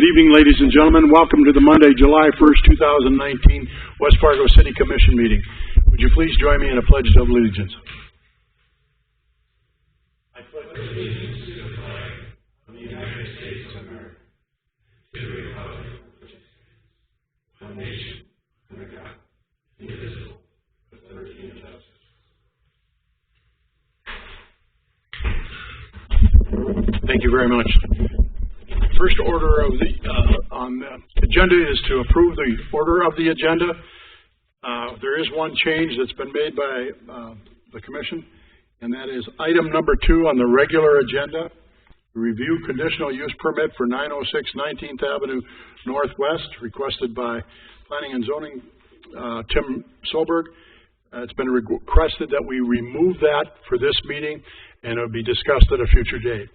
Good evening, ladies and gentlemen. Welcome to the Monday, July 1st, 2019 West Fargo City Commission meeting. Would you please join me in a pledge of allegiance? I pledge allegiance to the flag of the United States of America, to the republic which is one nation, under God, indivisible, with liberty and justice. Thank you very much. First order of the on the agenda is to approve the order of the agenda. There is one change that's been made by the commission, and that is item number 2 on the regular agenda, review conditional use permit for 906 19th Avenue Northwest, requested by Planning and Zoning Tim Solberg. It's been requested that we remove that for this meeting, and it will be discussed at a future date.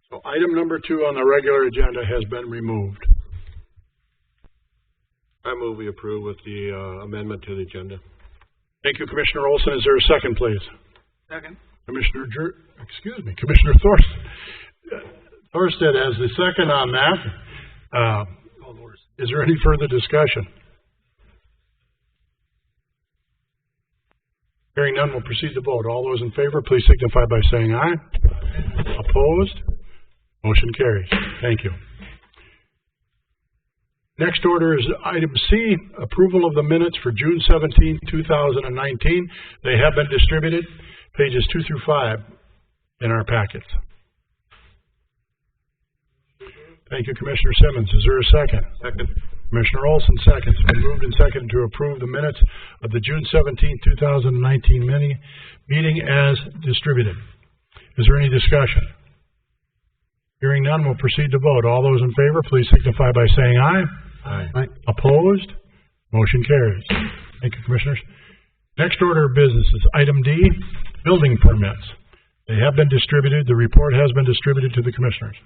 So item number 2 on the regular agenda has been removed. I move we approve with the amendment to the agenda. Thank you, Commissioner Olson. Is there a second, please? Second. Commissioner Thorstead has the second on that. Is there any further discussion? Hearing none, we'll proceed to vote. All those in favor, please signify by saying aye. Opposed? Motion carries. Thank you. Next order is item C, approval of the minutes for June 17, 2019. They have been distributed, pages 2 through 5 in our packets. Thank you, Commissioner Simmons. Is there a second? Second. Commissioner Olson seconds. It's been moved and seconded to approve the minutes of the June 17, 2019 meeting as distributed. Is there any discussion? Hearing none, we'll proceed to vote. All those in favor, please signify by saying aye. Aye. Opposed? Motion carries. Thank you, Commissioners. Next order of business is item D, building permits. They have been distributed. The report has been distributed to the Commissioners.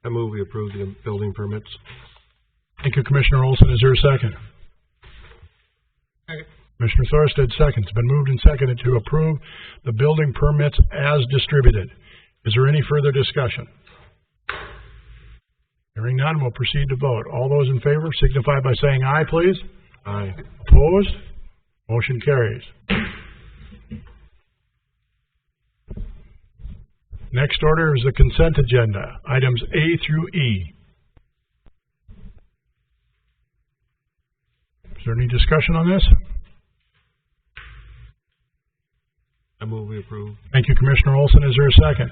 I move we approve the building permits. Thank you, Commissioner Olson. Is there a second? Second. Commissioner Thorstead seconds. It's been moved and seconded to approve the building permits as distributed. Is there any further discussion? Hearing none, we'll proceed to vote. All those in favor signify by saying aye, please. Aye. Opposed? Motion carries. Next order is the consent agenda, items A through E. Is there any discussion on this? I move we approve. Thank you, Commissioner Olson. Is there a second?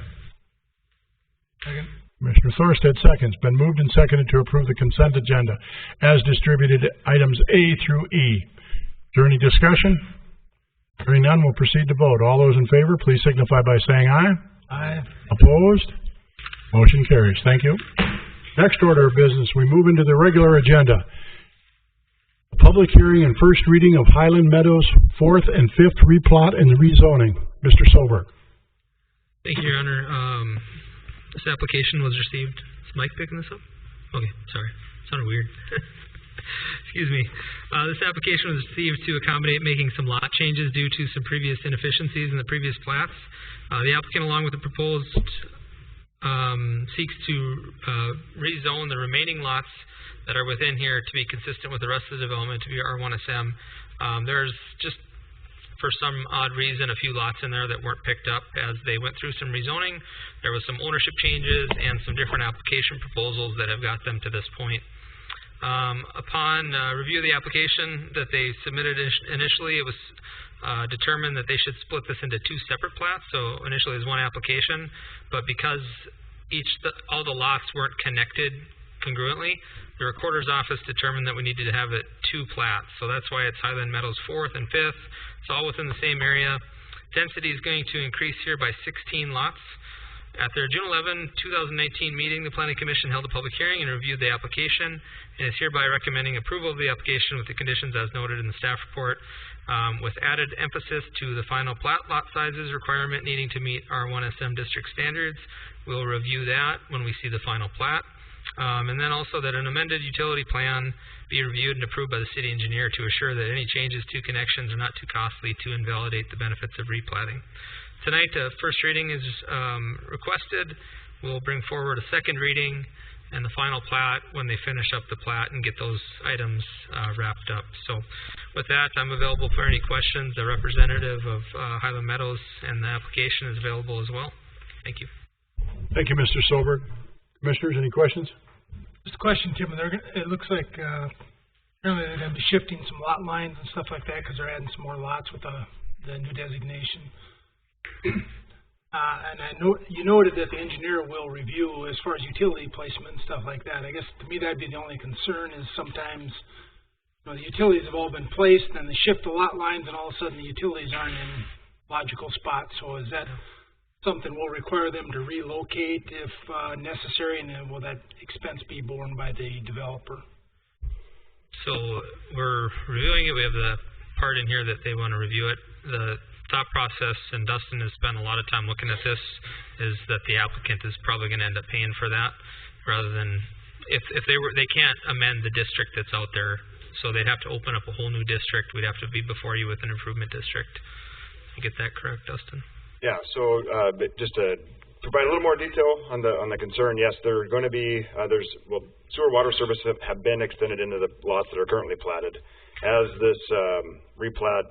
Second. Commissioner Thorstead seconds. Been moved and seconded to approve the consent agenda as distributed, items A through E. Is there any discussion? Hearing none, we'll proceed to vote. All those in favor, please signify by saying aye. Aye. Opposed? Motion carries. Thank you. Next order of business, we move into the regular agenda. Public hearing and first reading of Highland Meadows 4th and 5th replat and the rezoning. Mr. Solberg. Thank you, Your Honor. This application was received. Is Mike picking this up? Okay, sorry. Sounded weird. Excuse me. This application was received to accommodate making some lot changes due to some previous inefficiencies in the previous plats. The applicant, along with the proposed, seeks to rezone the remaining lots that are within here to be consistent with the rest of the development to be R1SM. There's just, for some odd reason, a few lots in there that weren't picked up as they went through some rezoning. There was some ownership changes and some different application proposals that have got them to this point. Upon review of the application that they submitted initially, it was determined that they should split this into 2 separate plats. So initially it was one application, but because all the lots weren't connected congruently, the recorder's office determined that we needed to have it 2 plats. So that's why it's Highland Meadows 4th and 5th. It's all within the same area. Density is going to increase here by 16 lots. At their June 11, 2019 meeting, the Planning Commission held a public hearing and reviewed the application and is hereby recommending approval of the application with the conditions as noted in the staff report, with added emphasis to the final plat lot sizes requirement needing to meet R1SM district standards. We'll review that when we see the final plat. And then also that an amended utility plan be reviewed and approved by the city engineer to assure that any changes to connections are not too costly to invalidate the benefits of replatting. tonight, first reading is requested. We'll bring forward a second reading and the final plat when they finish up the plat and get those items wrapped up. So with that, I'm available for any questions. The representative of Highland Meadows and the application is available as well. Thank you. Thank you, Mr. Soberg. Commissioners, any questions? Just a question, Tim. It looks like apparently they're going to be shifting some lot lines and stuff like that because they're adding some more lots with the new designation. And I know you noted that the engineer will review as far as utility placement and stuff like that. I guess to me that'd be the only concern is sometimes the utilities have all been placed and they shift the lot lines and all of a sudden the utilities aren't in logical spots. So is that something we'll require them to relocate if necessary, and then will that expense be borne by the developer? So we're reviewing it. We have the part in here that they want to review it. The thought process, and Dustin has spent a lot of time looking at this, is that the applicant is probably going to end up paying for that, rather than if they can't amend the district that's out there, so they'd have to open up a whole new district. We'd have to be before you with an improvement district. You get that correct, Dustin? Yeah. So just to provide a little more detail on the concern, yes, there are going to be sewer water services have been extended into the lots that are currently platted. As this replat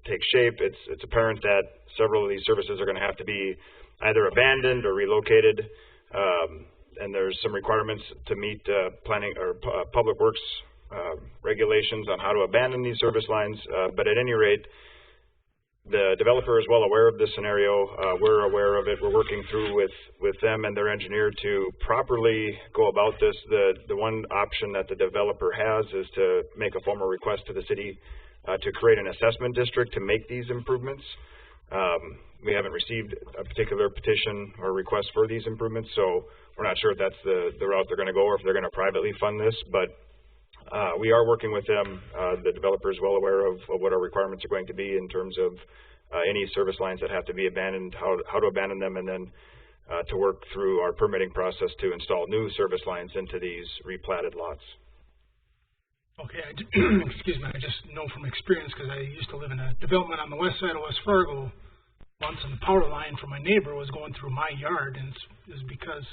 takes shape, it's apparent that several of these services are going to have to be either abandoned or relocated, and there's some requirements to meet planning or public works regulations on how to abandon these service lines. But at any rate, the developer is well aware of this scenario. We're aware of it. We're working through with them and their engineer to properly go about this. The one option that the developer has is to make a formal request to the city to create an assessment district to make these improvements. We haven't received a particular petition or request for these improvements, so we're not sure if that's the route they're going to go or if they're going to privately fund this, but we are working with them. The developer is well aware of what our requirements are going to be in terms of any service lines that have to be abandoned, how to abandon them, and then to work through our permitting process to install new service lines into these replatted lots. Okay, excuse me, I just know from experience because I used to live in a development on the west side of West Fargo once, and the power line for my neighbor was going through my yard, and it was because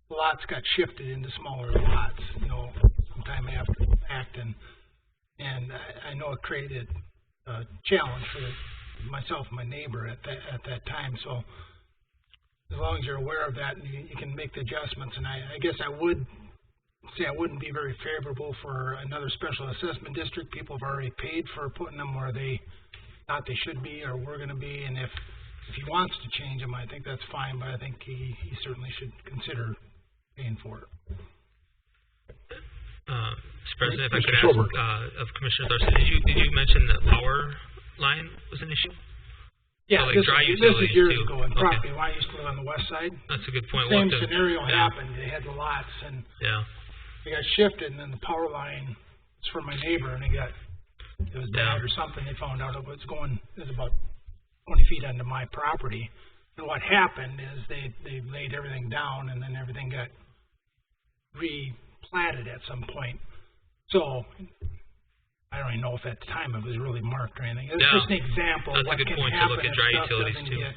the lots got shifted into smaller lots, sometime after the fact, and I know it created a challenge for myself and my neighbor at that time. So as long as you're aware of that and you can make the adjustments, and I guess I would say I wouldn't be very favorable for another special assessment district. People have already paid for putting them where they thought they should be or were going to be, and if he wants to change them, I think that's fine, but I think he certainly should consider paying for it. Mr. President, if I could ask of Commissioner Thorson, did you mention that power line was an issue? Yeah, so like this is years too. ago in property. Okay. When I used to live on the west side. That's a good point. Same scenario happened. They had the lots, and they got shifted, and then the power line was for my neighbor, and it was bad or something. They found out it was about 20 feet onto my property. And what happened is they laid everything down, and then everything got replatted at some point. So I don't even know if at the time it was really marked or anything. It's just an example of what can happen if stuff doesn't get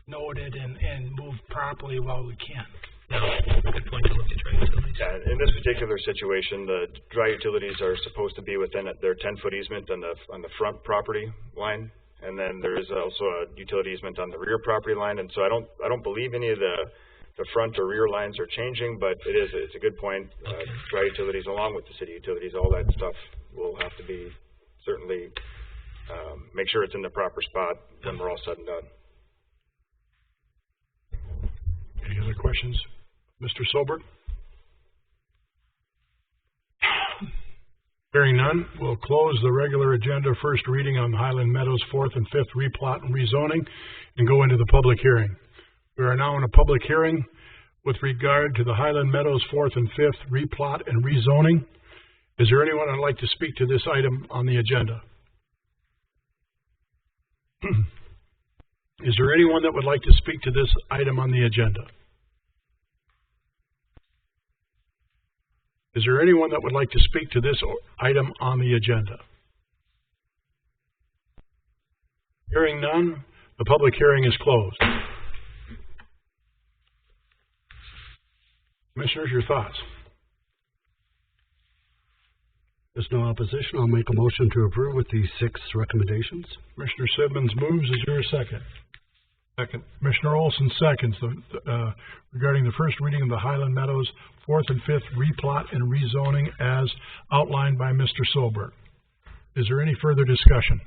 noted and moved properly while we can. Good point to look at dry utilities. Yeah, in this particular situation, the dry utilities are supposed to be within their 10-foot easement on the front property line, and then there is also a utility easement on the rear property line. And so I don't believe any of the front or rear lines are changing, but it's a good point. Dry utilities, along with the city utilities, all that stuff will have to be certainly make sure it's in the proper spot when we're all said and done. Any other questions? Mr. Soberg? Hearing none, we'll close the regular agenda first reading on Highland Meadows 4th and 5th replat and rezoning and go into the public hearing. We are now in a public hearing with regard to the Highland Meadows 4th and 5th replat and rezoning. Is there anyone who would like to speak to this item on the agenda? Is there anyone that would like to speak to this item on the agenda? Is there anyone that would like to speak to this item on the agenda? Hearing none, The public hearing is closed. Commissioners, your thoughts? There's no opposition. I'll make a motion to approve with the 6 recommendations. Commissioner Simmons moves. Is there a second? Second. Commissioner Olson seconds regarding the first reading of the Highland Meadows 4th and 5th replat and rezoning as outlined by Mr. Solberg. Is there any further discussion?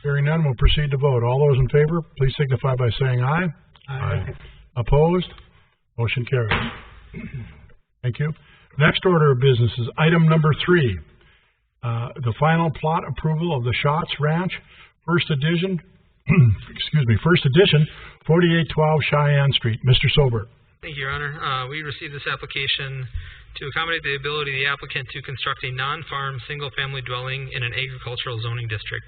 Hearing none, we'll proceed to vote. All those in favor, please signify by saying aye. Aye. Opposed? Motion carries. Thank you. Next order of business is item number 3. The final plot approval of the Schatz Ranch, first edition, 4812 Cheyenne Street. Mr. Solberg. Thank you, Your Honor. We received this application to accommodate the ability of the applicant to construct a non-farm, single-family dwelling in an agricultural zoning district.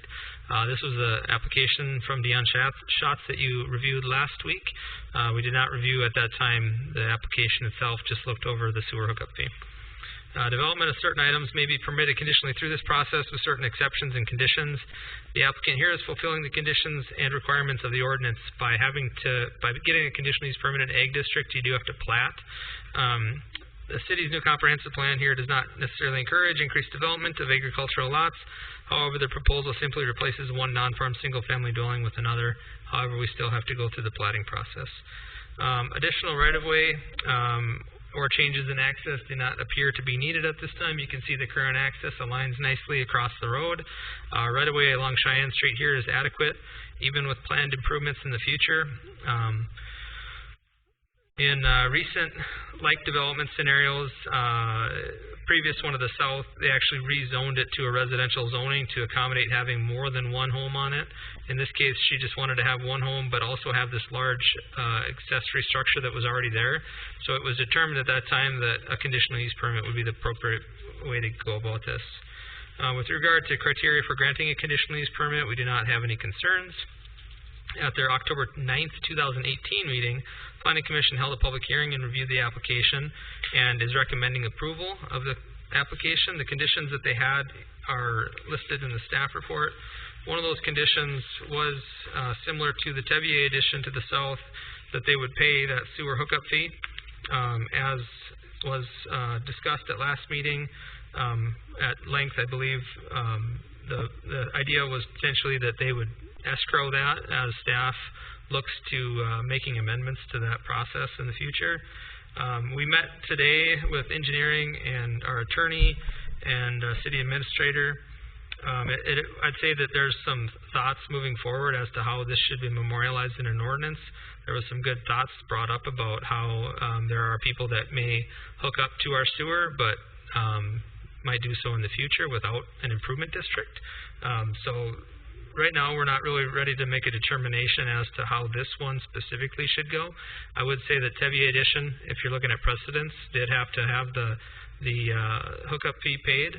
This was the application from Deon Schatz that you reviewed last week. We did not review at that time the application itself, just looked over the sewer hookup fee. Development of certain items may be permitted conditionally through this process with certain exceptions and conditions. The applicant here is fulfilling the conditions and requirements of the ordinance by getting a conditional use permit in ag district. You do have to plat. The city's new comprehensive plan here does not necessarily encourage increased development of agricultural lots. However, the proposal simply replaces one non-farm single-family dwelling with another. However, we still have to go through the platting process. Additional right-of-way or changes in access do not appear to be needed at this time. You can see the current access aligns nicely across the road. Right-of-way along Cheyenne Street here is adequate, even with planned improvements in the future. In recent like development scenarios, previous one to the south, they actually rezoned it to a residential zoning to accommodate having more than one home on it. In this case, she just wanted to have one home, but also have this large accessory structure that was already there. So it was determined at that time that a conditional use permit would be the appropriate way to go about this. With regard to criteria for granting a conditional use permit, we do not have any concerns. At their October 9th, 2018 meeting, Planning Commission held a public hearing and reviewed the application and is recommending approval of the application. The conditions that they had are listed in the staff report. One of those conditions was similar to the Tevier addition to the south, that they would pay that sewer hookup fee. As was discussed at last meeting at length, I believe the idea was potentially that they would escrow that as staff looks to making amendments to that process in the future. We met today with engineering and our attorney and city administrator. I'd say that there's some thoughts moving forward as to how this should be memorialized in an ordinance. There was some good thoughts brought up about how there are people that may hook up to our sewer, but might do so in the future without an improvement district. So right now, we're not really ready to make a determination as to how this one specifically should go. I would say that Tevier addition, if you're looking at precedents, did have to have the hookup fee paid.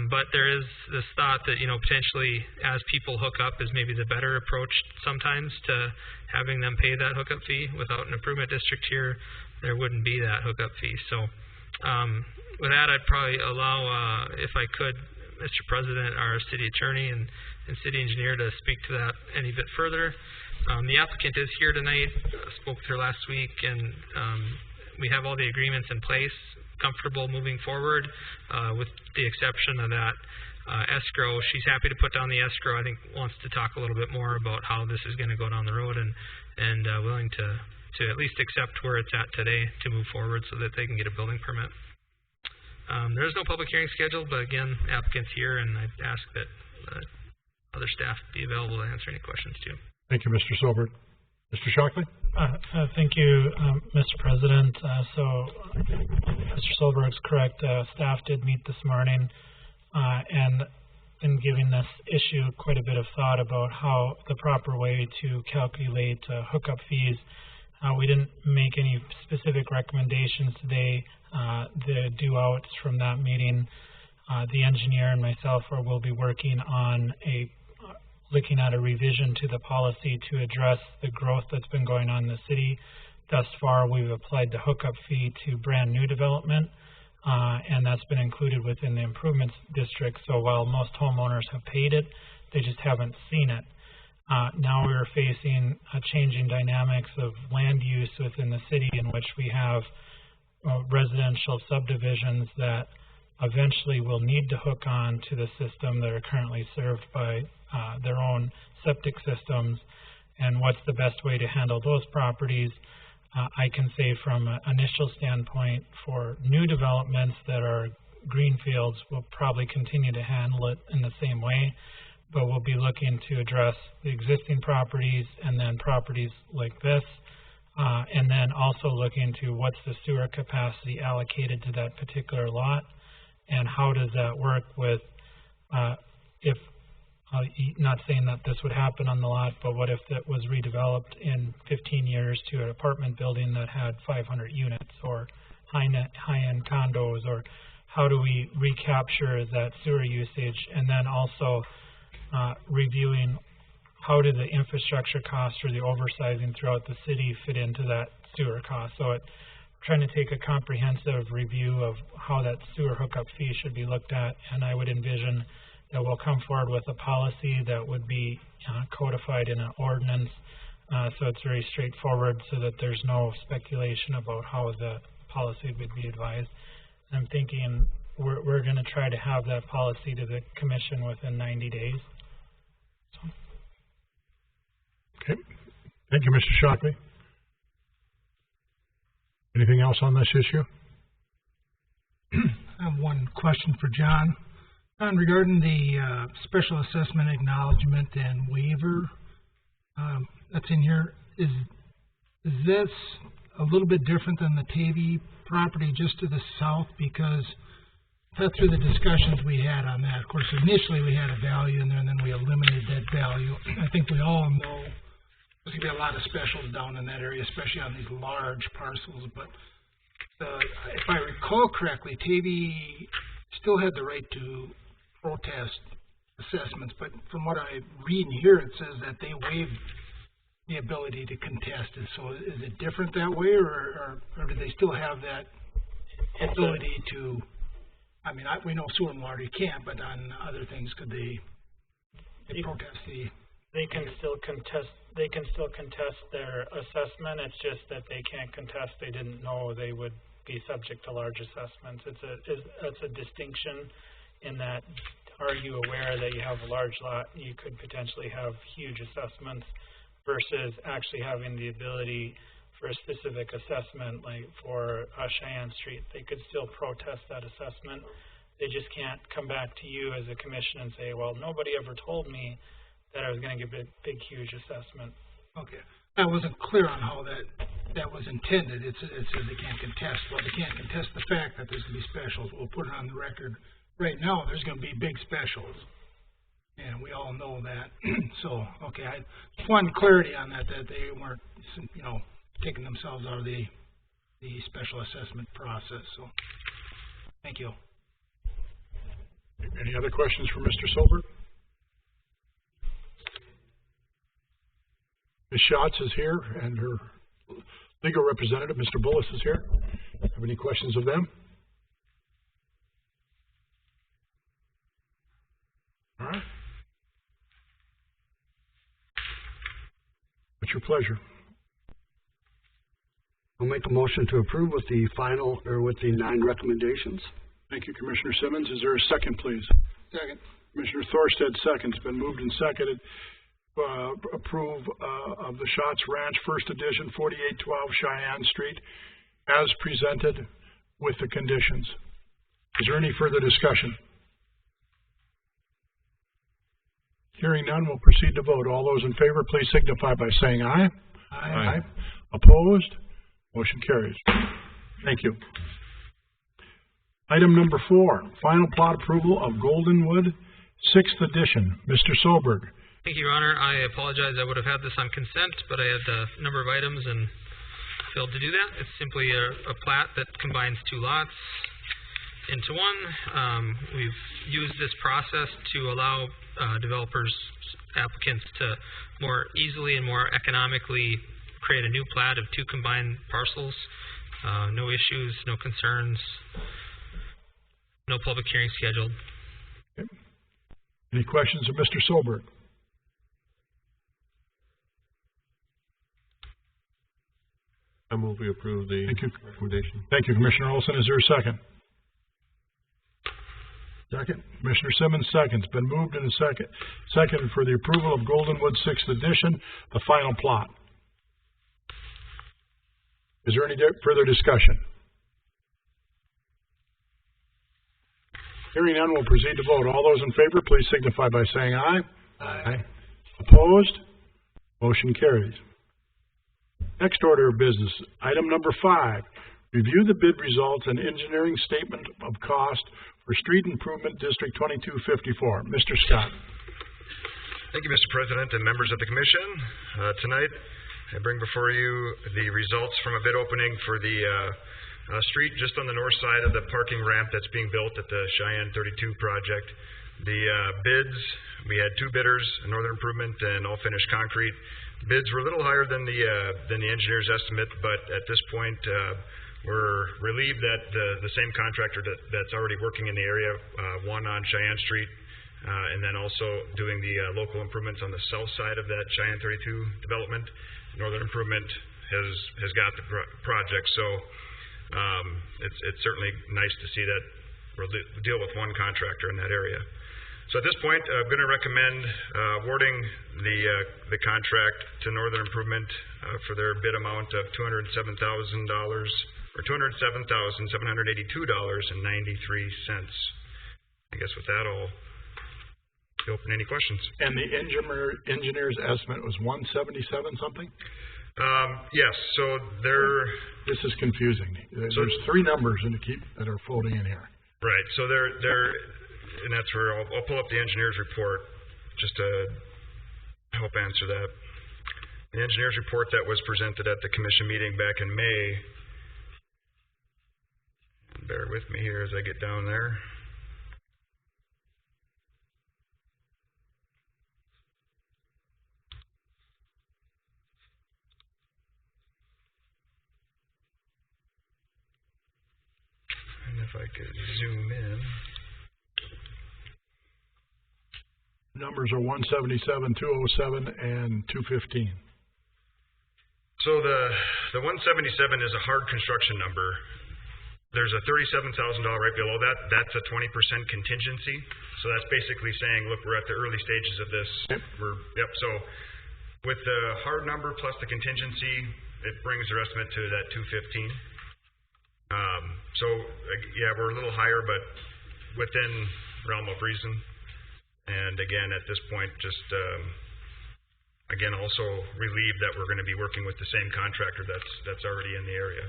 But there is this thought that, potentially as people hook up is maybe the better approach sometimes to having them pay that hookup fee. Without an improvement district here, there wouldn't be that hookup fee. So with that, I'd probably allow, if I could, Mr. President, our city attorney and city engineer to speak to that any bit further. The applicant is here tonight, spoke to her last week, and we have all the agreements in place, comfortable moving forward with the exception of that escrow. She's happy to put down the escrow. I think wants to talk a little bit more about how this is going to go down the road and willing to at least accept where it's at today to move forward so that they can get a building permit. There is no public hearing scheduled, but again, applicant's here, and I'd ask that other staff be available to answer any questions too. Thank you, Mr. Solberg. Mr. Shockley? Thank you, Mr. President. So Mr. Solberg's correct. Staff did meet this morning and in giving this issue quite a bit of thought about how the proper way to calculate hookup fees. We didn't make any specific recommendations today. The due outs from that meeting, the engineer and myself will be working on looking at a revision to the policy to address the growth that's been going on in the city. Thus far, we've applied the hookup fee to brand new development, and that's been included within the improvements district. So while most homeowners have paid it, they just haven't seen it. Now we're facing changing dynamics of land use within the city, in which we have residential subdivisions that eventually will need to hook on to the system that are currently served by their own septic systems. And what's the best way to handle those properties? I can say from an initial standpoint, for new developments that are greenfields, we'll probably continue to handle it in the same way, but we'll be looking to address the existing properties and then properties like this, and then also looking to what's the sewer capacity allocated to that particular lot, and how does that work with, if, not saying that this would happen on the lot, but what if it was redeveloped in 15 years to an apartment building that had 500 units, or high-end condos, or how do we recapture that sewer usage, and then also reviewing how do the infrastructure costs or the oversizing throughout the city fit into that sewer cost. So trying to take a comprehensive review of how that sewer hookup fee should be looked at, and I would envision that we'll come forward with a policy that would be codified in an ordinance, so it's very straightforward, so that there's no speculation about how the policy would be advised. I'm thinking we're going to try to have that policy to the commission within 90 days. So. Okay. Thank you, Mr. Shockley. Anything else on this issue? I have one question for John. John, regarding the special assessment acknowledgement and waiver that's in here, is this a little bit different than the Tavy property just to the south? Because through the discussions we had on that, of course, initially we had a value in there, and then we eliminated that value. I think we all know there's going to be a lot of specials down in that area, especially on these large parcels. But if I recall correctly, Tavy still had the right to protest assessments, but from what I read here, it says that they waived the ability to contest it. So is it different that way, or do they still have that ability to? I mean, we know sewer and water you can't, but on other things, could they protest the? They can still contest. They can still contest their assessment. It's just that they can't contest. They didn't know they would be subject to large assessments. It's a distinction in that, are you aware that you have a large lot, you could potentially have huge assessments, versus actually having the ability for a specific assessment, like for Cheyenne Street, they could still protest that assessment. They just can't come back to you as a commission and say, well, nobody ever told me that I was going to get a big, huge assessment. Okay. I wasn't clear on how that was intended. It says they can't contest. Well, they can't contest the fact that there's going to be specials. We'll put it on the record. Right now, there's going to be big specials, and we all know that. So, okay, I just wanted clarity on that they weren't, taking themselves out of the special assessment process. So, thank you. Any other questions for Mr. Solberg? Ms. Schatz is here, and her legal representative, Mr. Bullis, is here. Have any questions of them? All right. What's your pleasure? I'll make a motion to approve with the final, or with the 9 recommendations. Thank you, Commissioner Simmons. Is there a second, please? Second. Commissioner Thorstead seconds. Been moved and seconded. Approve of the Schatz Ranch First Edition, 4812 Cheyenne Street, as presented with the conditions. Is there any further discussion? Hearing none, we'll proceed to vote. All those in favor, please signify by saying aye. Aye. Opposed? Motion carries. Thank you. Item number 4, final plot approval of Goldenwood, 6th edition. Mr. Solberg. Thank you, Your Honor. I apologize. I would have had this on consent, but I had a number of items and failed to do that. It's simply a plat that combines 2 lots into one. We've used this process to allow developers, applicants to more easily and more economically create a new plat of 2 combined parcels. No issues, no concerns, no public hearing scheduled. Okay. Any questions of Mr. Solberg? I move we approve the Thank you. recommendation. Thank you, Commissioner Olson. Is there a second? Second. Commissioner Simmons seconds. Been moved and seconded for the approval of Goldenwood 6th edition, the final plot. Is there any further discussion? Hearing none, we'll proceed to vote. All those in favor, please signify by saying aye. Aye. Opposed? Motion carries. Next order of business, item number 5. Review the bid results and engineering statement of cost for Street Improvement District 2254. Mr. Scott. Thank you, Mr. President and members of the Commission. Tonight, I bring before you the results from a bid opening for the street just on the north side of the parking ramp that's being built at the Sheyenne 32 project. The bids, we had 2 bidders, Northern Improvement and All Finished Concrete. Bids were a little higher than the engineer's estimate, but at this point, we're relieved that the same contractor that's already working in the area, one on Cheyenne Street, and then also doing the local improvements on the south side of that Cheyenne 32 development, Northern Improvement has got the project. So it's certainly nice to see that we'll deal with one contractor in that area. So at this point, I'm going to recommend awarding the contract to Northern Improvement for their bid amount of $207,000 or $207,782.93. I guess with that, I'll open any questions. And the engineer's estimate was 177 something? Yes. So This is confusing. There's 3 numbers that are floating in here. Right. So and that's where I'll pull up the engineer's report just to help answer that. The engineer's report that was presented at the commission meeting back in May. Bear with me here as I get down there. And if I could zoom in. Numbers are 177, 207, and 215. So the 177 is a hard construction number. There's a $37,000 right below that. That's a 20% contingency. So that's basically saying, look, we're at the early stages of this. So with the hard number plus the contingency, it brings their estimate to that 215. We're a little higher, but within realm of reason. And again, at this point, just again, also relieved that we're going to be working with the same contractor that's already in the area.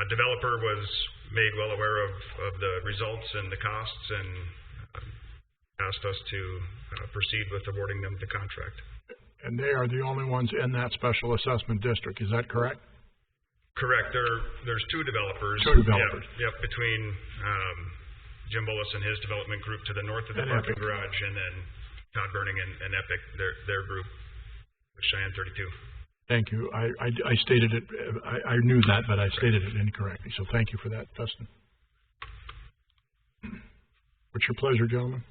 Developer was made well aware of the results and the costs and asked us to proceed with awarding them the contract. And they are the only ones in that special assessment district. Is that correct? Correct. There's 2 developers. 2 developers. Yep. Between Jim Bullis and his development group to the north of the parking garage, and then Todd Burning and Epic, their group, with Cheyenne 32. Thank you. I stated it, I knew that, but I stated it incorrectly, so thank you for that, Dustin. What's your pleasure, gentlemen?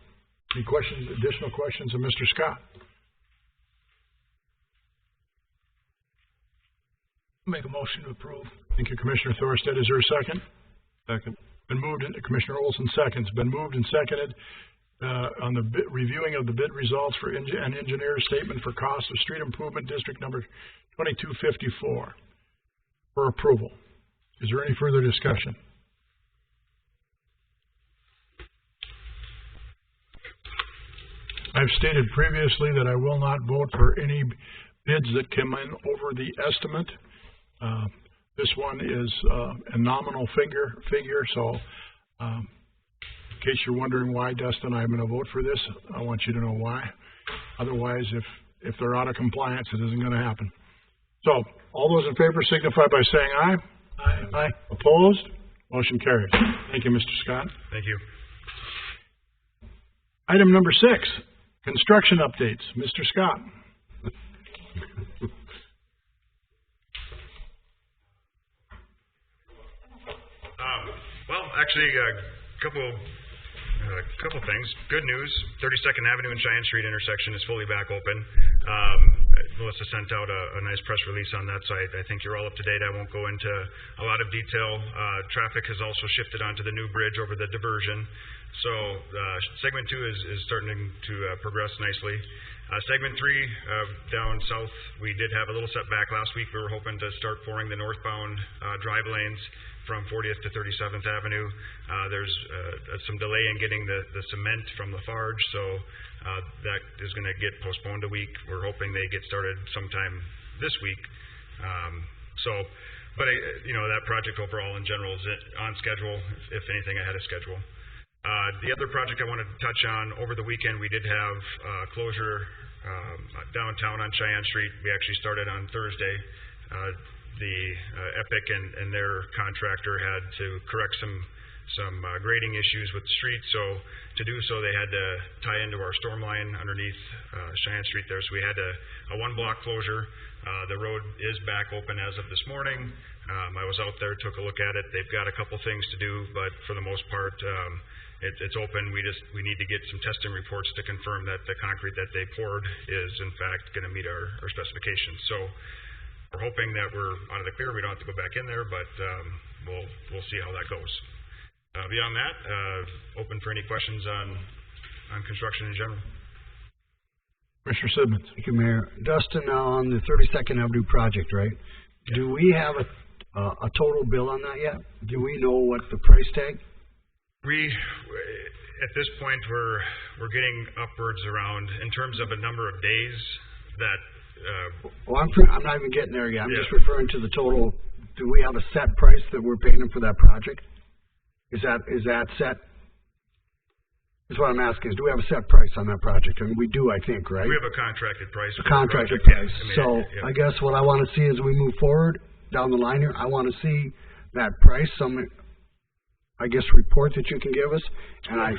Any questions, additional questions of Mr. Scott? Make a motion to approve. Thank you, Commissioner Thorstad. Is there a second? Second. Been moved, Commissioner Olson seconds. Been moved and seconded on the reviewing of the bid results for an engineer's statement for cost of Street Improvement District number 2254 for approval. Is there any further discussion? I've stated previously that I will not vote for any bids that come in over the estimate. This one is a nominal figure, so in case you're wondering why, Dustin, I'm going to vote for this, I want you to know why. Otherwise, if they're out of compliance, it isn't going to happen. So, all those in favor signify by saying aye. Aye. Aye. Opposed? Motion carries. Thank you, Mr. Scott. Thank you. Item number 6, construction updates. Mr. Scott. Well, actually, a couple things. Good news, 32nd Avenue and Cheyenne Street intersection is fully back open. Melissa sent out a nice press release on that site. I think you're all up to date. I won't go into a lot of detail. Traffic has also shifted onto the new bridge over the diversion. So segment 2 is starting to progress nicely. Segment 3, down south, we did have a little setback last week. We were hoping to start pouring the northbound drive lanes from 40th to 37th Avenue. There's some delay in getting the cement from Lafarge, so that is going to get postponed a week. We're hoping they get started sometime this week. But that project overall in general is on schedule, if anything ahead of schedule. The other project I wanted to touch on, over the weekend we did have closure downtown on Cheyenne Street. We actually started on Thursday. The Epic and their contractor had to correct some grading issues with the street, so to do so they had to tie into our storm line underneath Cheyenne Street there, so we had a 1-block closure. The road is back open as of this morning. I was out there, took a look at it. They've got a couple things to do, but for the most part it's open. We need to get some testing reports to confirm that the concrete that they poured is in fact going to meet our specifications. So we're hoping that we're out of the clear. We don't have to go back in there, but we'll see how that goes. Beyond that, open for any questions on construction in general. Commissioner Simmons. Thank you, Mayor. Dustin, on the 32nd Avenue project, right? Yeah. Do we have a total bill on that yet? Do we know what the price tag? At this point, we're getting upwards around, in terms of a number of days that. Well, I'm not even getting there yet. I'm just referring to the total. Do we have a set price that we're paying them for that project? Is that set? That's what I'm asking. Is do we have a set price on that project? I mean, we do, I think, right? We have a contracted price. A contracted price. I guess what I want to see as we move forward down the line here, I want to see that price. I guess report that you can give us, and I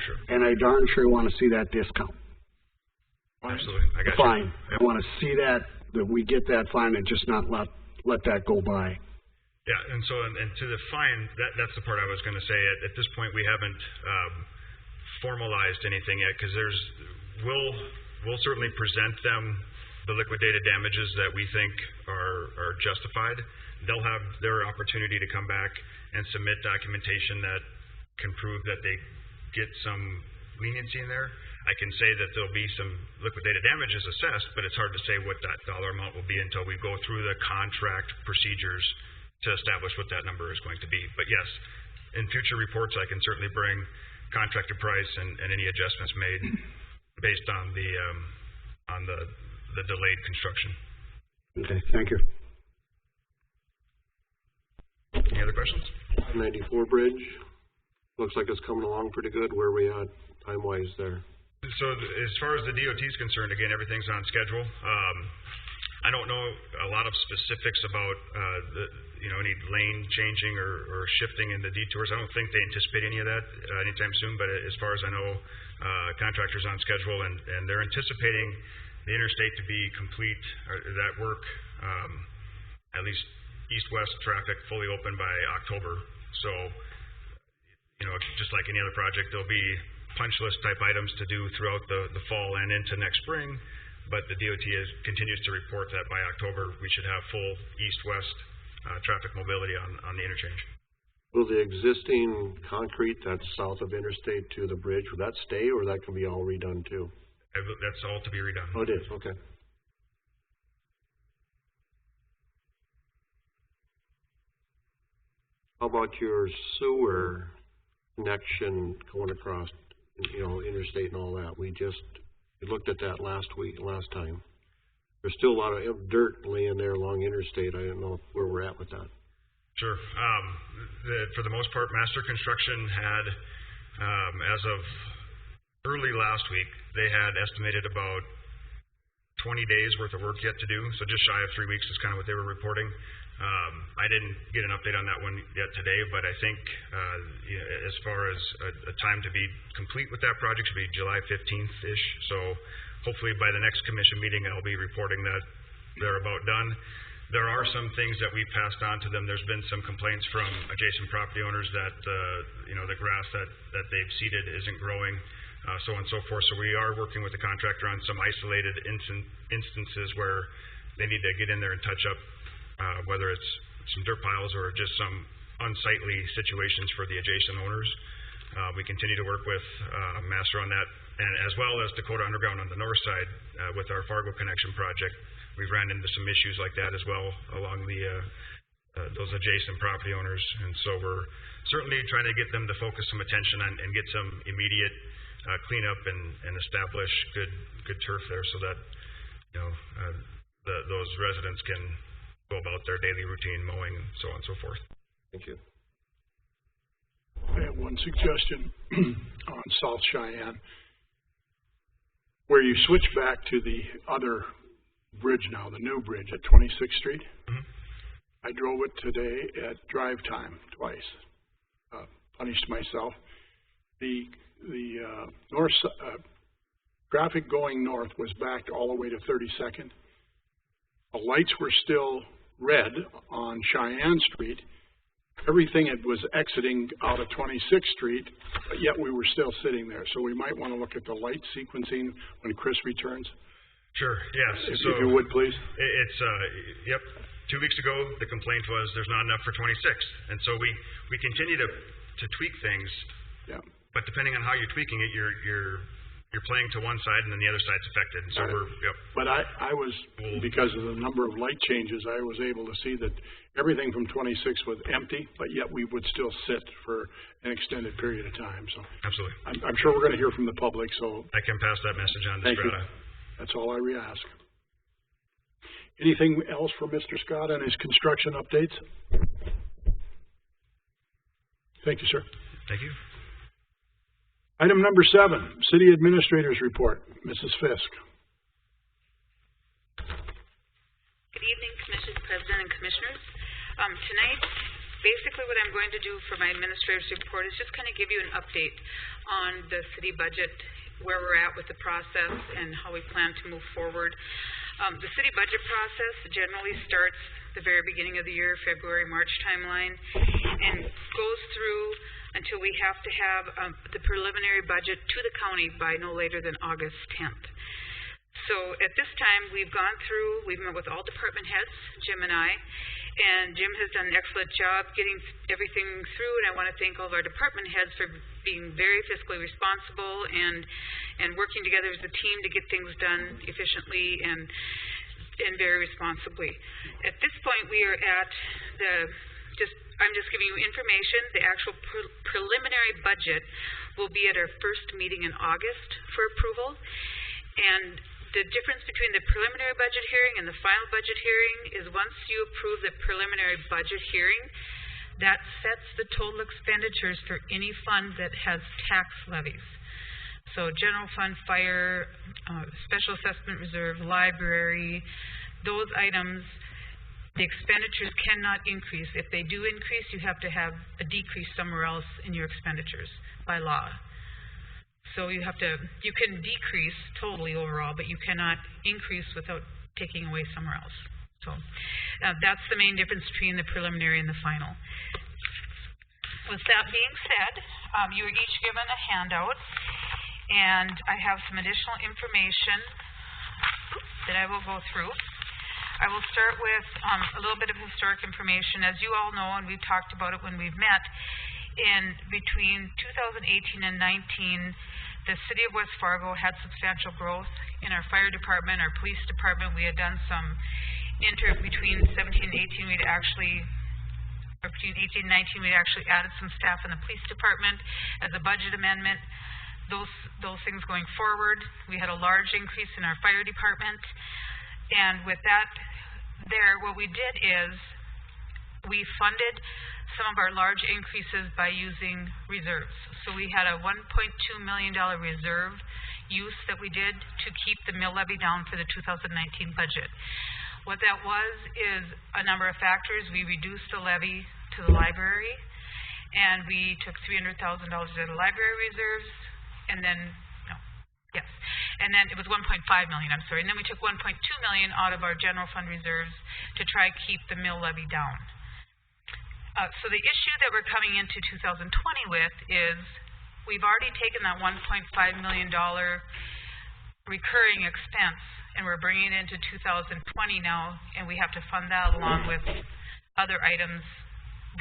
darn sure want to see that discount. Absolutely, I got fine. You. Yep. I want to see that we get that fine and just not let that go by. Yeah, and so and to the fine, that's the part I was going to say. At this point, we haven't formalized anything yet, because we'll certainly present them the liquidated damages that we think are justified. They'll have their opportunity to come back and submit documentation that can prove that they get some leniency in there. I can say that there'll be some liquidated damages assessed, but it's hard to say what that dollar amount will be until we go through the contract procedures to establish what that number is going to be. But yes, in future reports, I can certainly bring contracted price and any adjustments made based on the delayed construction. Okay, thank you. Any other questions? 94 bridge. Looks like it's coming along pretty good. Where are we at time-wise there? So as far as the DOT is concerned, again, everything's on schedule. I don't know a lot of specifics about any lane changing or shifting in the detours. I don't think they anticipate any of that anytime soon, but as far as I know, contractors on schedule, and they're anticipating the interstate to be complete, that work, at least east-west traffic fully open by October. So, just like any other project, there'll be punch list type items to do throughout the fall and into next spring, but the DOT continues to report that by October we should have full east-west traffic mobility on the interchange. Will the existing concrete that's south of interstate to the bridge, will that stay, or that can be all redone too? That's all to be redone. Oh, it is, okay. How about your sewer connection going across, interstate and all that? We looked at that last time. There's still a lot of dirt laying there along interstate. I don't know where we're at with that. Sure. For the most part, master construction had, as of early last week, they had estimated about 20 days worth of work yet to do. So just shy of 3 weeks is kind of what they were reporting. I didn't get an update on that one yet today, but I think as far as a time to be complete with that project should be July 15th-ish. So hopefully by the next commission meeting, I'll be reporting that they're about done. There are some things that we passed on to them. There's been some complaints from adjacent property owners that the grass that they've seeded isn't growing, so on and so forth. So we are working with the contractor on some isolated instances where they need to get in there and touch up, whether it's some dirt piles or just some unsightly situations for the adjacent owners. We continue to work with Master on that, and as well as Dakota Underground on the north side with our Fargo Connection project. We've ran into some issues like that as well along the those adjacent property owners, and so we're certainly trying to get them to focus some attention on and get some immediate cleanup and establish good turf there, so that those residents can go about their daily routine mowing and so on and so forth. Thank you. I have one suggestion on South Cheyenne, where you switch back to the other bridge now, the new bridge at 26th Street. Mm-hmm. I drove it today at drive time twice. Punished myself. The north traffic going north was backed all the way to 32nd. The lights were still red on Cheyenne Street. Everything was exiting out of 26th Street, but yet we were still sitting there. So we might want to look at the light sequencing when Chris returns. Sure, yes. If you would, please. It's, yep. 2 weeks ago, the complaint was there's not enough for 26th. And so we continue to tweak things. Yeah. But depending on how you're tweaking it, you're playing to one side and then the other side's affected. And so yep. But I was, because of the number of light changes, I was able to see that everything from 26 was empty, but yet we would still sit for an extended period of time. So absolutely. I'm sure we're going to hear from the public. So I can pass that message on to Thank Strata. you. That's all I ask. Anything else for Mr. Scott on his construction updates? Thank you, sir. Thank you. Item number 7, City Administrator's Report. Mrs. Fisk. Good evening, Commission President and Commissioners. Tonight, basically what I'm going to do for my Administrator's Report is just kind of give you an update on the city budget, where we're at with the process, and how we plan to move forward. The city budget process generally starts the very beginning of the year, February, March timeline, and goes through until we have to have the preliminary budget to the county by no later than August 10th. So at this time, we've met with all department heads, Jim and I, and Jim has done an excellent job getting everything through, and I want to thank all of our department heads for being very fiscally responsible and working together as a team to get things done efficiently and very responsibly. At this point, we are at I'm just giving you information. The actual preliminary budget will be at our first meeting in August for approval, and the difference between the preliminary budget hearing and the final budget hearing is once you approve the preliminary budget hearing, that sets the total expenditures for any fund that has tax levies. So general fund, fire, special assessment reserve, library, those items, the expenditures cannot increase. If they do increase, you have to have a decrease somewhere else in your expenditures by law. So you can decrease totally overall, but you cannot increase without taking away somewhere else. So that's the main difference between the preliminary and the final. With that being said, you were each given a handout, and I have some additional information that I will go through. I will start with a little bit of historic information. As you all know, and we've talked about it when we've met, in between 2018 and 19, the City of West Fargo had substantial growth in our fire department, our police department. We had done some between 17 and 18, between 18 and 19, we'd actually added some staff in the police department as a budget amendment. Those things going forward, we had a large increase in our fire department. And with that what we did is we funded some of our large increases by using reserves. So we had a $1.2 million reserve use that we did to keep the mill levy down for the 2019 budget. What that was is a number of factors. We reduced the levy to the library, and we took $300,000 out of the library reserves, and then it was 1.5 million, I'm sorry. And then we took 1.2 million out of our general fund reserves to try to keep the mill levy down. So the issue that we're coming into 2020 with is we've already taken that $1.5 million recurring expense and we're bringing it into 2020 now, and we have to fund that along with other items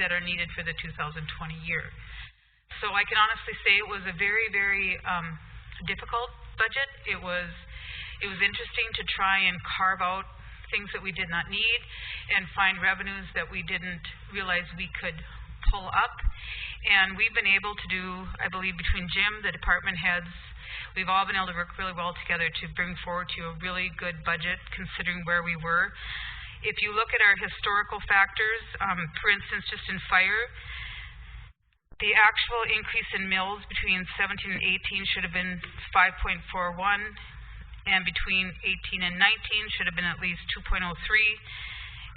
that are needed for the 2020 year. So I can honestly say it was a very, very difficult budget. It was interesting to try and carve out things that we did not need and find revenues that we didn't realize we could pull up. And we've been able to do, I believe, between Jim, the department heads, we've all been able to work really well together to bring forward to a really good budget considering where we were. If you look at our historical factors, for instance, just in fire, the actual increase in mills between 17 and 18 should have been 5.41, and between 18 and 19 should have been at least 2.03,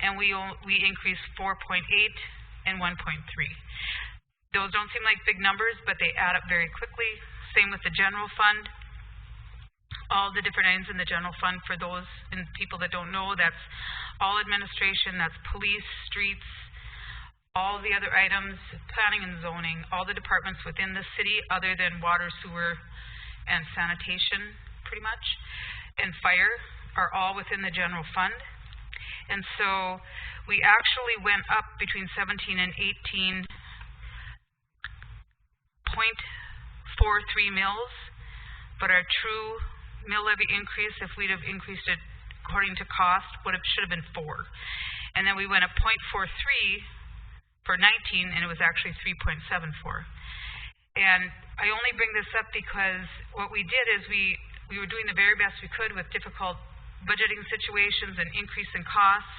and we increased 4.8 and 1.3. Those don't seem like big numbers, but they add up very quickly. Same with the general fund. All the different items in the general fund, for those and people that don't know, that's all administration, that's police, streets, all the other items, planning and zoning, all the departments within the city other than water, sewer, and sanitation, pretty much, and fire are all within the general fund. And so we actually went up between 17 and 18 0.43 mills, but our true mill levy increase, if we'd have increased it according to cost, should have been 4. And then we went up 0.43 for 19, and it was actually 3.74. And I only bring this up because what we did is we were doing the very best we could with difficult budgeting situations and increase in costs.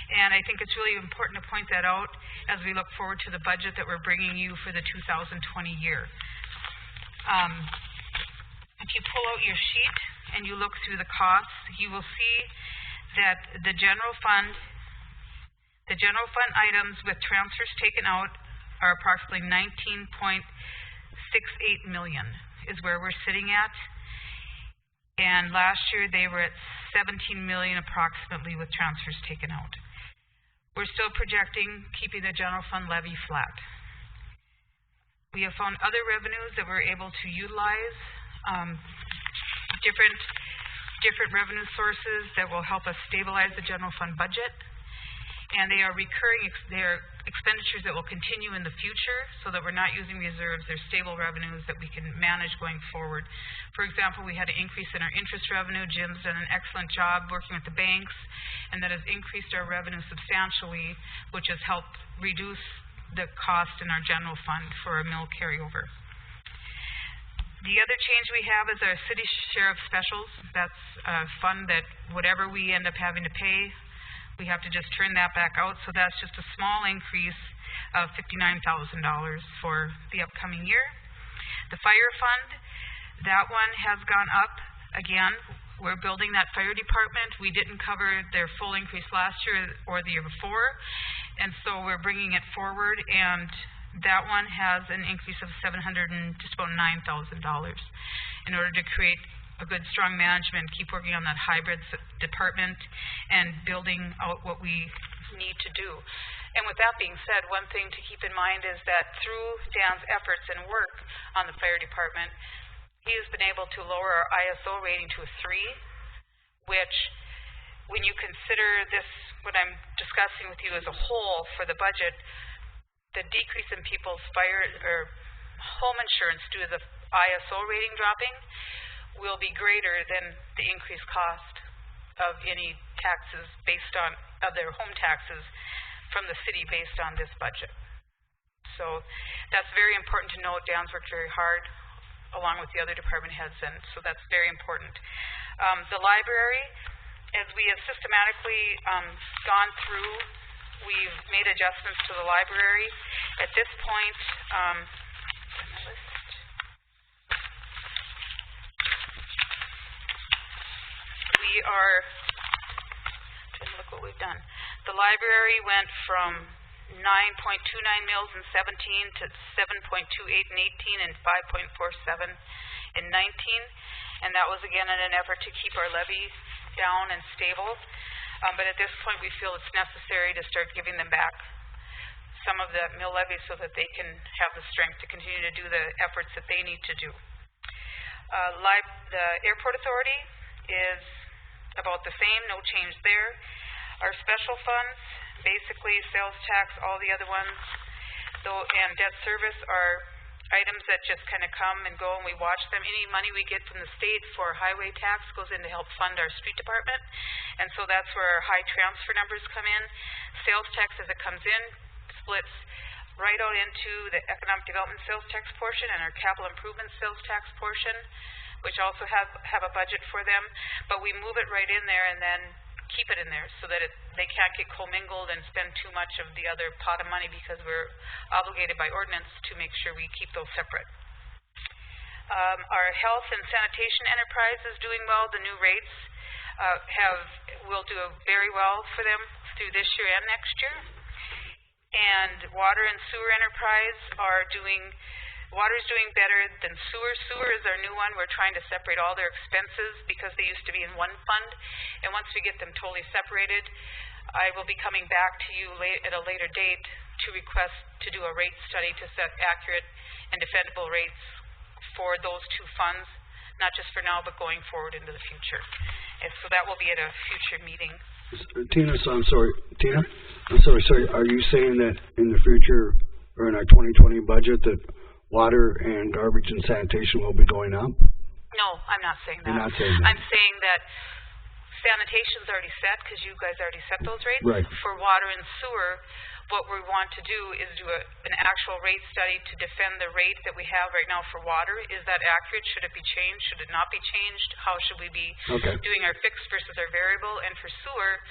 And I think it's really important to point that out as we look forward to the budget that we're bringing you for the 2020 year. If you pull out your sheet and you look through the costs, you will see that the general fund items with transfers taken out are approximately 19.68 million is where we're sitting at. And last year they were at 17 million approximately with transfers taken out. We're still projecting keeping the general fund levy flat. We have found other revenues that we're able to utilize, different revenue sources that will help us stabilize the general fund budget. And they are recurring, they are expenditures that will continue in the future so that we're not using reserves. They're stable revenues that we can manage going forward. For example, we had an increase in our interest revenue. Jim's done an excellent job working with the banks, and that has increased our revenue substantially, which has helped reduce the cost in our general fund for a mill carryover. The other change we have is our city share of specials. That's a fund that whatever we end up having to pay, we have to just turn that back out. So that's just a small increase of $59,000 for the upcoming year. The fire fund, that one has gone up again. We're building that fire department. We didn't cover their full increase last year or the year before, and so we're bringing it forward, and that one has an increase of $709,000 in order to create a good, strong management, keep working on that hybrid department and building out what we need to do. And with that being said, one thing to keep in mind is that through Dan's efforts and work on the fire department, he has been able to lower our ISO rating to a 3, which when you consider this, what I'm discussing with you as a whole for the budget, the decrease in people's fire or home insurance due to the ISO rating dropping will be greater than the increased cost of any taxes based on of their home taxes from the city based on this budget. So that's very important to note. Dan's worked very hard along with the other department heads, and so that's very important. The library, as we have systematically gone through, we've made adjustments to the library. At this point, we are, trying to look what we've done. The library went from 9.29 mills in 17 to 7.28 in 18 and 5.47 in 19. And that was again in an effort to keep our levy down and stable. But at this point we feel it's necessary to start giving them back some of the mill levy so that they can have the strength to continue to do the efforts that they need to do. The airport authority is about the same, no change there. Our special funds, basically sales tax, all the other ones, though, and debt service are items that just kind of come and go, and we watch them. Any money we get from the state for highway tax goes in to help fund our street department, and so that's where our high transfer numbers come in. Sales tax, as it comes in, splits right out into the economic development sales tax portion and our capital improvement sales tax portion, which also have a budget for them, but we move it right in there and then keep it in there so that they can't get commingled and spend too much of the other pot of money, because we're obligated by ordinance to make sure we keep those separate. Our health and sanitation enterprise is doing well. The new rates will do very well for them through this year and next year. And water and sewer enterprise water's doing better than sewer. Sewer is our new one. We're trying to separate all their expenses because they used to be in one fund. And once we get them totally separated, I will be coming back to you at a later date to request to do a rate study to set accurate and defendable rates for those two funds, not just for now, but going forward into the future. And so that will be at a future meeting. Tina, I'm sorry, are you saying that in the future, or in our 2020 budget, that water and garbage and sanitation will be going up? No, I'm not saying that. You're not saying that. I'm saying that sanitation's already set, because you guys already set those rates. Right. For water and sewer, what we want to do is do an actual rate study to defend the rate that we have right now for water. Is that accurate? Should it be changed? Should it not be changed? How should we be doing our fixed versus our variable? And for sewer,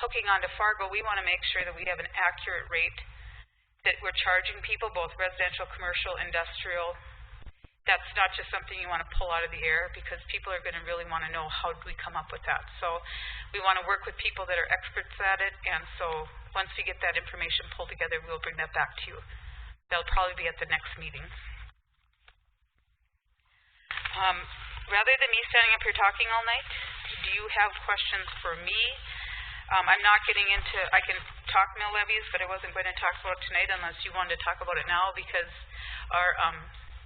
hooking onto Fargo, we want to make sure that we have an accurate rate that we're charging people, both residential, commercial, industrial. That's not just something you want to pull out of the air, because people are going to really want to know, how do we come up with that? So we want to work with people that are experts at it, and so once we get that information pulled together, we'll bring that back to you. That'll probably be at the next meeting. Rather than me standing up here talking all night, do you have questions for me? I'm not getting into, I can talk mill levies, but I wasn't going to talk about it tonight unless you wanted to talk about it now, because our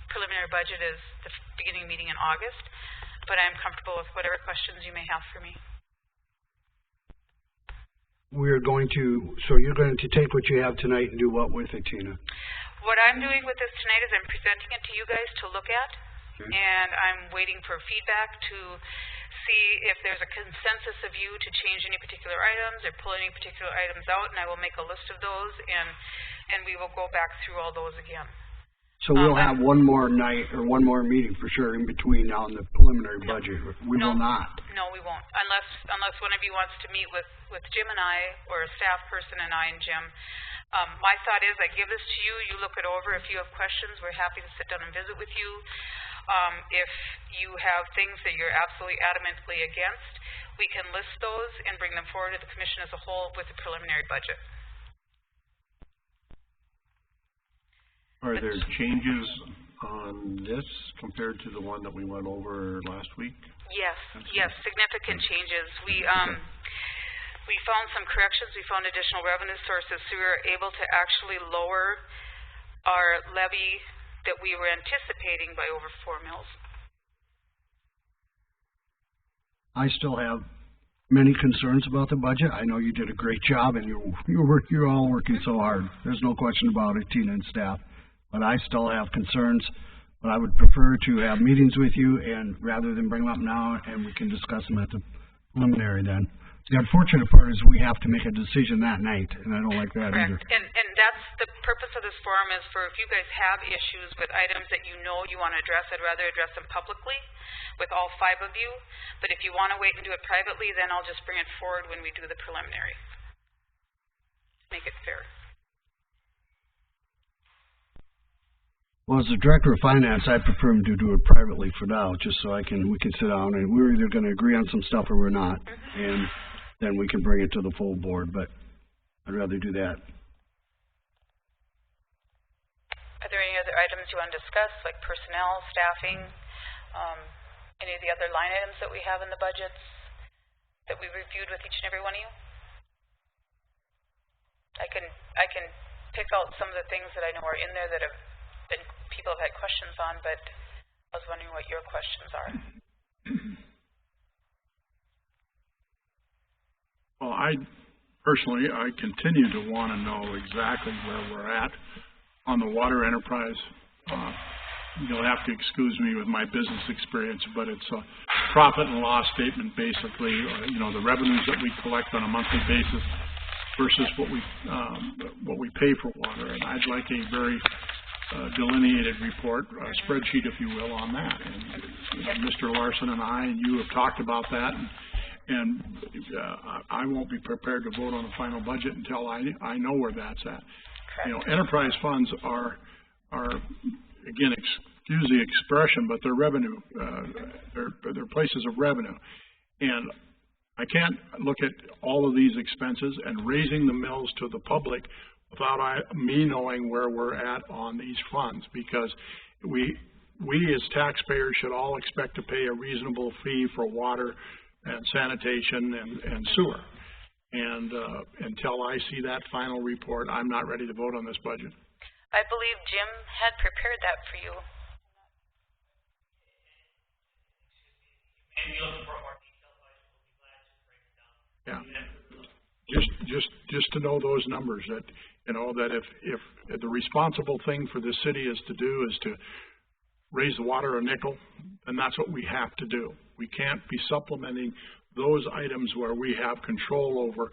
preliminary budget is the beginning meeting in August, but I'm comfortable with whatever questions you may have for me. You're going to take what you have tonight and do what with it, Tina? What I'm doing with this tonight is I'm presenting it to you guys to look at, and I'm waiting for feedback to see if there's a consensus of you to change any particular items or pull any particular items out, and I will make a list of those, and we will go back through all those again. So we'll have one more night or one more meeting for sure in between now and the preliminary budget. We will not. No, we won't, unless one of you wants to meet with Jim and I, or a staff person and I and Jim. My thought is I give this to you, you look it over. If you have questions, we're happy to sit down and visit with you. If you have things that you're absolutely adamantly against, we can list those and bring them forward to the commission as a whole with the preliminary budget. Are there changes on this compared to the one that we went over last week? Yes, significant changes. We found some corrections. We found additional revenue sources, so we were able to actually lower our levy that we were anticipating by over 4 mills. I still have many concerns about the budget. I know you did a great job, and you're all working so hard. There's no question about it, Tina and staff. But I still have concerns, but I would prefer to have meetings with you, and rather than bring them up now, and we can discuss them at the preliminary then. The unfortunate part is we have to make a decision that night, and I don't like that either. And that's the purpose of this forum, is for if you guys have issues with items that you know you want to address, I'd rather address them publicly with all 5 of you. But if you want to wait and do it privately, then I'll just bring it forward when we do the preliminary. Make it fair. Well, as the director of finance, I prefer him to do it privately for now, just so we can sit down and we're either going to agree on some stuff or we're not, and then we can bring it to the full board. But I'd rather do that. Are there any other items you want to discuss, like personnel, staffing, any of the other line items that we have in the budgets that we reviewed with each and every one of you? I can pick out some of the things that I know are in there that have been people have had questions on, but I was wondering what your questions are. Well, I continue to want to know exactly where we're at on the water enterprise. You'll have to excuse me with my business experience, but it's a profit and loss statement basically, the revenues that we collect on a monthly basis versus what we pay for water. And I'd like a very delineated report, spreadsheet, if you will, on that. And Mr. Larson and I and you have talked about that, and I won't be prepared to vote on the final budget until I know where that's at. Enterprise funds are again, excuse the expression, but they're revenue. They're places of revenue, and I can't look at all of these expenses and raising the mills to the public without me knowing where we're at on these funds, because we as taxpayers should all expect to pay a reasonable fee for water and sanitation and sewer. And until I see that final report, I'm not ready to vote on this budget. I believe Jim had prepared that for you. Yeah. Just to know those numbers, that that if the responsible thing for the city is to do is to raise the water a nickel, then that's what we have to do. We can't be supplementing those items where we have control over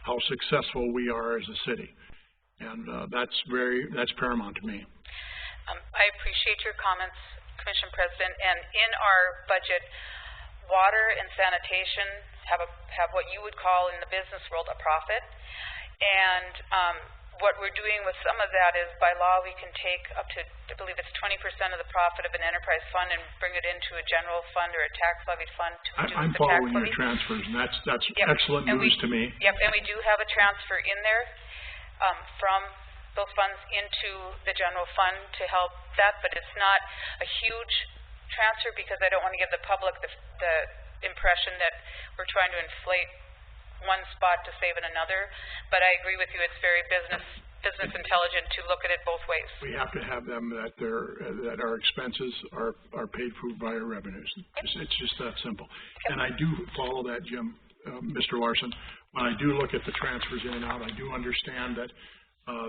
how successful we are as a city. And that's paramount to me. I appreciate your comments, Commission President. And in our budget, water and sanitation have what you would call in the business world a profit. And what we're doing with some of that is, by law, we can take up to, I believe it's 20% of the profit of an enterprise fund and bring it into a general fund or a tax levied fund to reduce I'm the tax following levy. your transfers, and that's Yep. excellent news to me. Yep, and we do have a transfer in there from those funds into the general fund to help that, but it's not a huge transfer because I don't want to give the public the impression that we're trying to inflate one spot to save in another. But I agree with you, it's very business intelligent to look at it both ways. We have to have them that our expenses are paid for by our revenues. It's just that simple. And I do follow that, Jim, Mr. Larson. When I do look at the transfers in and out, I do understand that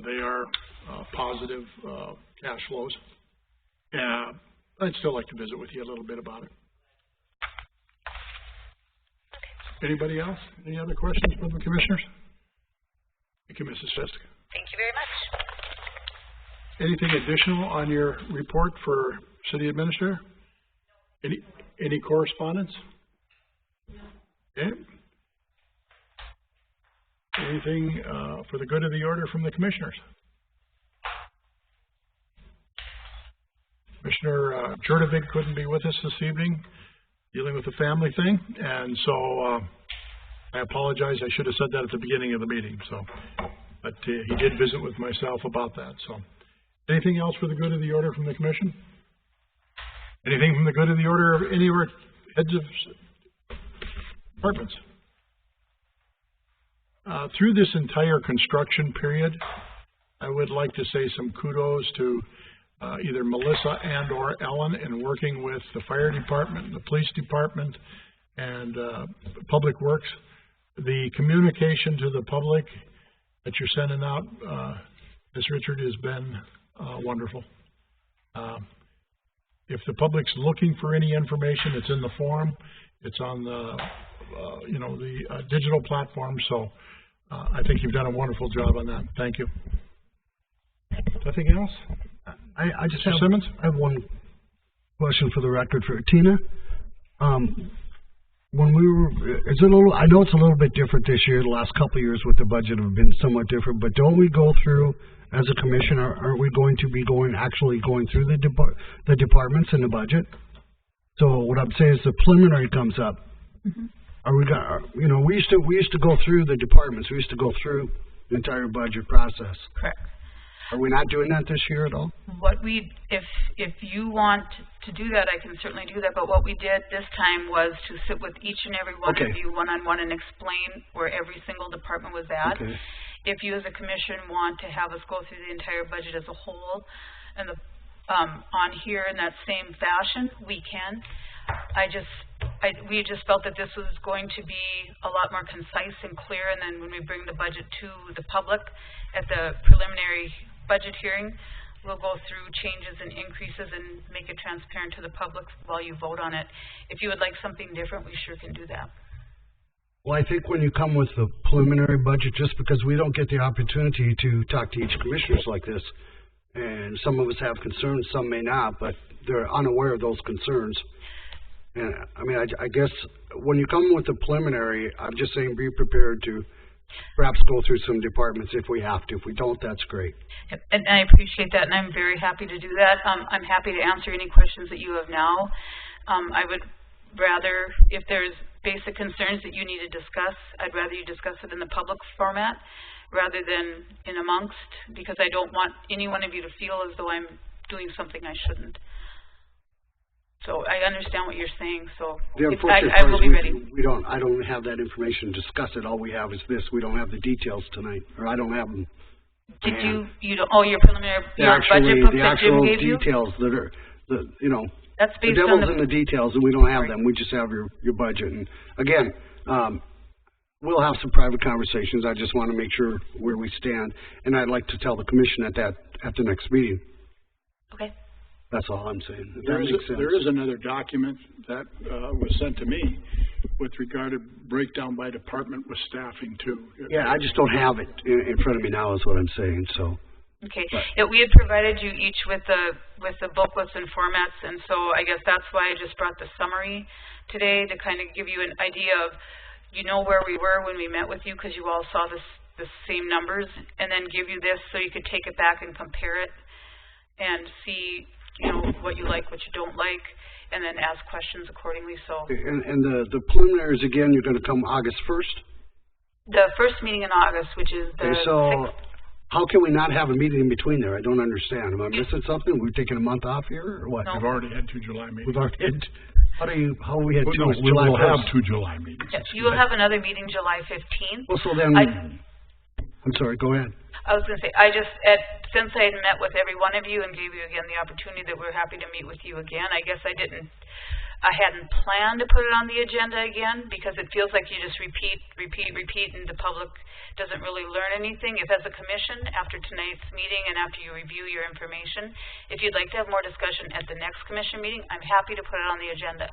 they are positive cash flows. I'd still like to visit with you a little bit about it. Anybody else? Any other questions from the commissioners? Thank you, Mrs. Fisk. Thank you very much. Anything additional on your report for City Administrator? Any correspondence? Okay. Anything for the good of the order from the commissioners? Commissioner Jurdovig couldn't be with us this evening, dealing with a family thing, and so I apologize. I should have said that at the beginning of the meeting. But he did visit with myself about that. So, anything else for the good of the order from the commission? Anything from the good of the order of any of our heads of departments? Through this entire construction period, I would like to say some kudos to either Melissa and or Ellen in working with the fire department, the police department, and Public Works. The communication to the public that you're sending out, Ms. Richard, has been wonderful. If the public's looking for any information, it's in the forum. It's on the, the digital platform. So I think you've done a wonderful job on that. Thank you. Anything else? I just Mr. Simmons? I have one question for the record for Tina. When we were, I know it's a little bit different this year. The last couple of years with the budget have been somewhat different, but don't we go through, as a commission, are we going to be actually going through the departments in the budget? So what I'm saying is the preliminary comes up. Mm-hmm. Are we going? We used to go through the departments. We used to go through the entire budget process. Correct. Are we not doing that this year at all? If you want to do that, I can certainly do that. But what we did this time was to sit with each and every one of you one-on-one and explain where every single department was at. Okay. If you as a commission want to have us go through the entire budget as a whole and on here in that same fashion, we can. I just we just felt that this was going to be a lot more concise and clear, and then when we bring the budget to the public at the preliminary budget hearing, we'll go through changes and increases and make it transparent to the public while you vote on it. If you would like something different, we sure can do that. Well, I think when you come with the preliminary budget, just because we don't get the opportunity to talk to each commissioners like this, and some of us have concerns, some may not, but they're unaware of those concerns. And I mean, I guess when you come with the preliminary, I'm just saying be prepared to perhaps go through some departments if we have to. If we don't, that's great. And I appreciate that, and I'm very happy to do that. I'm happy to answer any questions that you have now. I would rather, if there's basic concerns that you need to discuss, I'd rather you discuss it in the public format rather than in amongst, because I don't want any one of you to feel as though I'm doing something I shouldn't. So I understand what you're saying, so I will be ready. I don't have that information to discuss it. All we have is this. We don't have the details tonight, or I don't have them. Did you don't, oh, your preliminary, your budget book that Jim gave you? The actual details that are, that's based the devil's on in the details, and we don't have them. We just have your budget. And again, we'll have some private conversations. I just want to make sure where we stand, and I'd like to tell the commission at the next meeting. Okay. That's all I'm saying. There is another document that was sent to me with regard to breakdown by department with staffing too. Yeah, I just don't have it in front of me now is what I'm saying, so. Okay. Yeah, we had provided you each with the booklets and formats, and so I guess that's why I just brought the summary today to kind of give you an idea of, where we were when we met with you, because you all saw the same numbers, and then give you this so you could take it back and compare it and see what you like, what you don't like, and then ask questions accordingly. So. And the preliminaries, again, you're going to come August 1st? The first meeting in August, which is the 6th. How can we not have a meeting in between there? I don't understand. Am I missing something? We're taking a month off here, or what? No. We've already had 2 July meetings. We've already had, how we had two? No, we'll have 2 July meetings. Yes, you will have another meeting July 15th. Well, so then, I'm sorry, go ahead. I was going to say, since I had met with every one of you and gave you again the opportunity that we're happy to meet with you again, I guess I hadn't planned to put it on the agenda again, because it feels like you just repeat, and the public doesn't really learn anything. If as a commission, after tonight's meeting and after you review your information, if you'd like to have more discussion at the next commission meeting, I'm happy to put it on the agenda.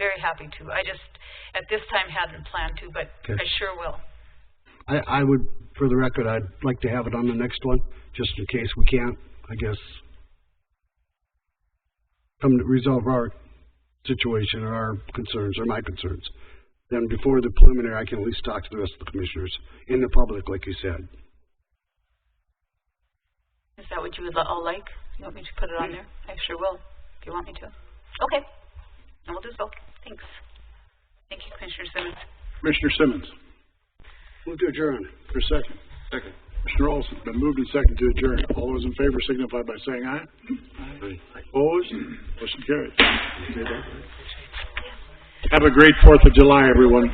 Very happy to. I just, at this time, hadn't planned to, but okay. I sure will. I would, for the record, I'd like to have it on the next one, just in case we can't, I guess, come to resolve our situation or our concerns or my concerns. Then before the preliminary, I can at least talk to the rest of the commissioners in the public, like you said. Is that what you would all like? You want me to put it on there? I sure will, if you want me to. Okay. And we'll do so. Thanks. Thank you, Commissioner Simmons. Commissioner Simmons. Move to adjourn. For a second. Second. Commissioner Olson, been moved and seconded to adjourn. All those in favor signify by saying aye. Aye. Opposed? Motion carried. Have a great 4th of July, everyone.